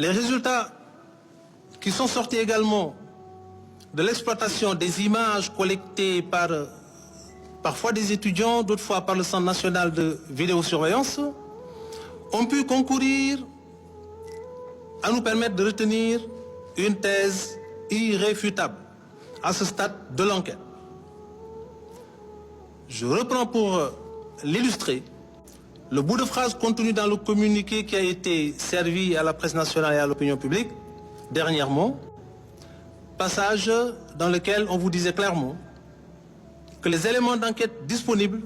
Les résultats qui sont sortis également de l'exploitation des images collectées par parfois des étudiants, d'autres fois par le Centre national de vidéosurveillance, ont pu concourir à nous permettre de retenir une thèse irréfutable à ce stade de l'enquête. Je reprends pour l'illustrer le bout de phrase contenu dans le communiqué qui a été servi à la presse nationale et à l'opinion publique dernièrement, passage dans lequel on vous disait clairement que les éléments d'enquête disponibles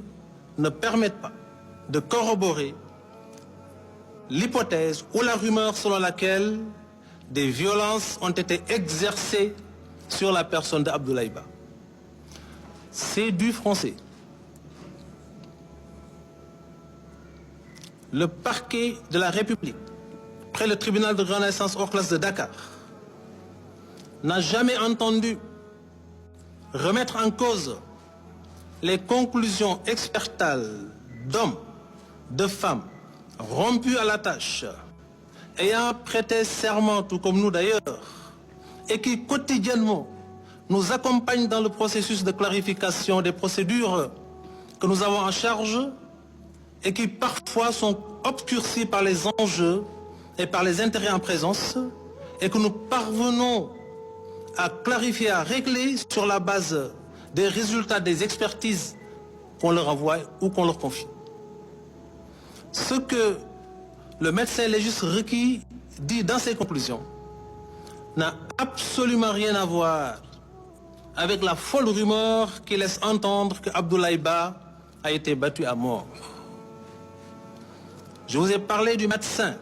ne permettent pas de corroborer l'hypothèse ou la rumeur selon laquelle des violences ont été exercées sur la personne d'Abdoulaye Ba. C'est du français. Le parquet de la République, près le tribunal de grande instance hors classe de Dakar, n'a jamais entendu remettre en cause les conclusions expertales d'hommes, de femmes, rompus à la tâche, ayant prêté serment, tout comme nous d'ailleurs, et qui quotidiennement nous accompagnent dans le processus de clarification des procédures que nous avons en charge et qui parfois sont obscurcis par les enjeux et par les intérêts en présence et que nous parvenons à clarifier, à régler sur la base des résultats des expertises qu'on leur envoie ou qu'on leur confie. Ce que le médecin légiste requis dit dans ses conclusions n'a absolument rien à voir avec la folle rumeur qui laisse entendre que Abdoulaye Ba a été battu à mort. Je vous ai parlé du médecin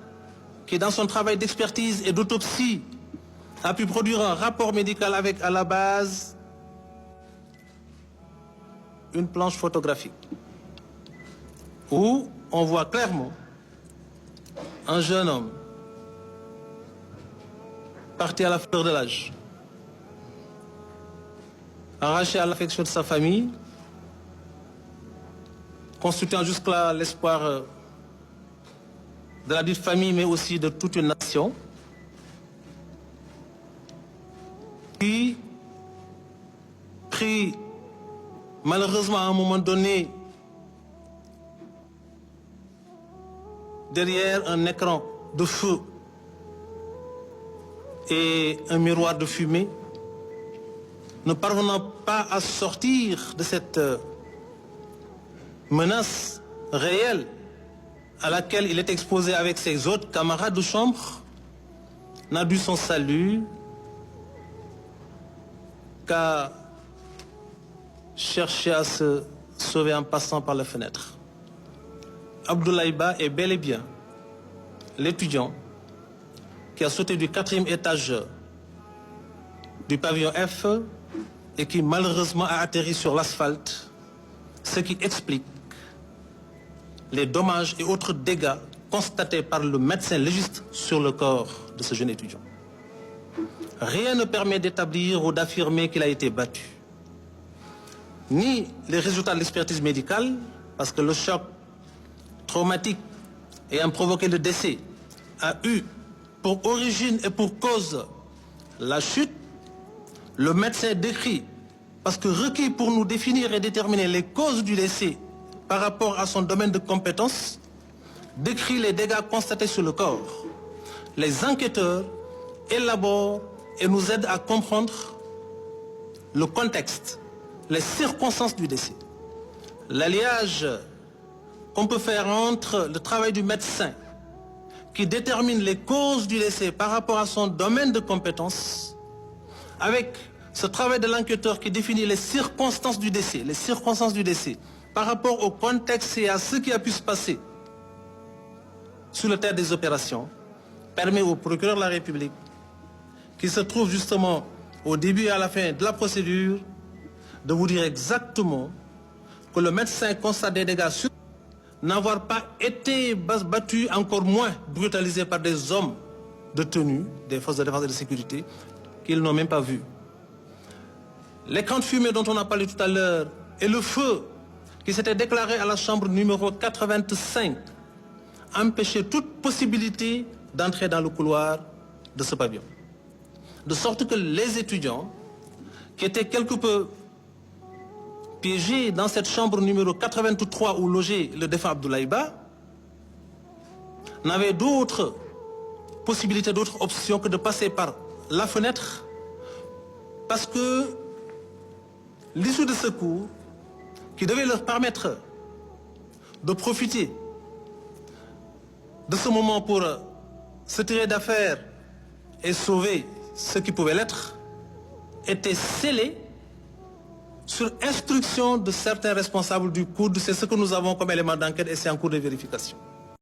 qui, dans son travail d'expertise et d'autopsie, a pu produire un rapport médical avec à la base une planche photographique où on voit clairement un jeune homme parti à la fleur de l'âge, arraché à l'affection de sa famille, constituant jusque-là l'espoir de la dite famille, mais aussi de toute une nation, qui prit malheureusement à un moment donné derrière un écran de feu et un miroir de fumée, ne parvenant pas à sortir de cette menace réelle à laquelle il est exposé avec ses autres camarades de chambre, n'a dû son salut qu'à chercher à se sauver en passant par la fenêtre. Abdoulaye Ba est bel et bien l'étudiant qui a sauté du 4e étage du pavillon F et qui malheureusement a atterri sur l'asphalte, ce qui explique les dommages et autres dégâts constatés par le médecin légiste sur le corps de ce jeune étudiant. Rien ne permet d'établir ou d'affirmer qu'il a été battu. Ni les résultats de l'expertise médicale, parce que le choc traumatique ayant provoqué le décès a eu pour origine et pour cause la chute. Le médecin décrit, parce que requis pour nous définir et déterminer les causes du décès par rapport à son domaine de compétence, décrit les dégâts constatés sur le corps. Les enquêteurs élaborent et nous aident à comprendre le contexte, les circonstances du décès. L'alliage qu'on peut faire entre le travail du médecin qui détermine les causes du décès par rapport à son domaine de compétence avec ce travail de l'enquêteur qui définit les circonstances du décès, par rapport au contexte et à ce qui a pu se passer sur le terrain des opérations, permet au procureur de la République, qui se trouve justement au début et à la fin de la procédure, de vous dire exactement que le médecin constate des dégâts sur n'avoir pas été battu, encore moins brutalisé par des hommes de tenue, des forces de défense et de sécurité, qu'ils n'ont même pas vu. L'écran de fumée dont on a parlé tout à l'heure et le feu qui s'était déclaré à la chambre numéro 85 empêchait toute possibilité d'entrer dans le couloir de ce pavillon. De sorte que les étudiants, qui étaient quelque peu piégés dans cette chambre numéro 83 où logeait le défunt Abdoulaye Ba, n'avaient d'autre possibilité, d'autre option que de passer par la fenêtre, parce que l'issue de secours qui devait leur permettre de profiter de ce moment pour se tirer d'affaire et sauver ceux qui pouvaient l'être, était scellée sur instruction de certains responsables du COUD. C'est ce que nous avons comme élément d'enquête et c'est en cours de vérification.